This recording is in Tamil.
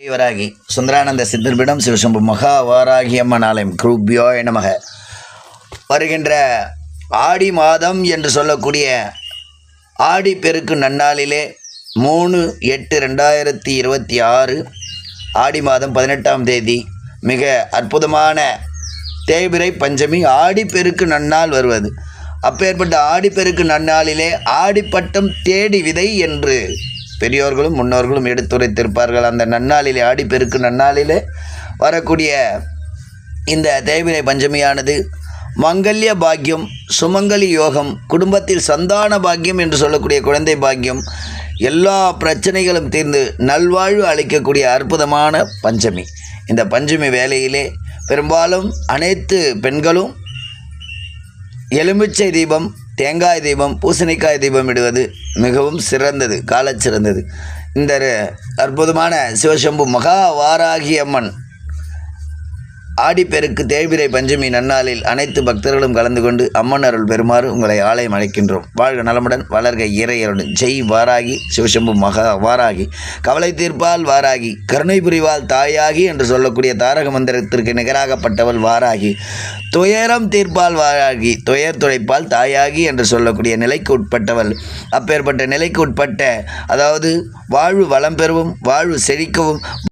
வராகி சுந்தரானந்த சித்தர்பிடம் சிவசம்பு மகா வாராகி அம்மன் ஆலயம் குருபியோய நமக. வருகின்ற ஆடி மாதம் என்று சொல்லக்கூடிய ஆடி பெருக்கு நன்னாளிலே 3/8/2026 ஆடி மாதம் 18ஆம் தேதி மிக அற்புதமான தேய்பிறை பஞ்சமி ஆடி பெருக்கு நன்னாள் வருவது. அப்பேற்பட்ட ஆடிப்பெருக்கு நன்னாளிலே ஆடிப்பட்டம் தேடி விதை என்று பெரியோர்களும் முன்னோர்களும் எடுத்துரைத்திருப்பார்கள். அந்த நன்னாளிலே ஆடிப்பெருக்கு நன்னாளிலே வரக்கூடிய இந்த தேய்பிறை பஞ்சமியானது மங்கல்ய பாக்கியம், சுமங்கலி யோகம், குடும்பத்தில் சந்தான பாக்கியம் என்று சொல்லக்கூடிய குழந்தை பாக்கியம், எல்லா பிரச்சனைகளும் தீர்ந்து நல்வாழ்வு அளிக்கக்கூடிய அற்புதமான பஞ்சமி. இந்த பஞ்சமி வேளையிலே பெரும்பாலும் அனைத்து பெண்களும் எலுமிச்சை தீபம், தேங்காய் தீபம், பூசணிக்காய் தீபம் இடுவது மிகவும் சிறந்தது, சிறந்தது. இந்த அற்புதமான சிவசம்பு மகா வாராகி அம்மன் ஆடிப்பெருக்கு தேய்பிறை பஞ்சமி நன்னாளில் அனைத்து பக்தர்களும் கலந்து கொண்டு அம்மன் அருள் பெறுமாறு உங்களை ஆலயம் அழைக்கின்றோம். வாழ்க நலமுடன், வளர்க இறையருடன். ஜெய் வாராகி, சிவசம்பு மகா வாராகி. கவலை தீர்ப்பால் வாராகி, கருணை புரிவால் தாயாகி என்று சொல்லக்கூடிய தாரக மந்திரத்திற்கு நிகராகப்பட்டவள் வாராகி. துயரம் தீர்ப்பால் வாராகி, துயர் துடைப்பால் தாயாகி என்று சொல்லக்கூடிய நிலைக்கு உட்பட்டவள். அப்பேற்பட்ட நிலைக்கு உட்பட்ட, அதாவது வாழ்வு வளம் பெறவும், வாழ்வு செழிக்கவும்,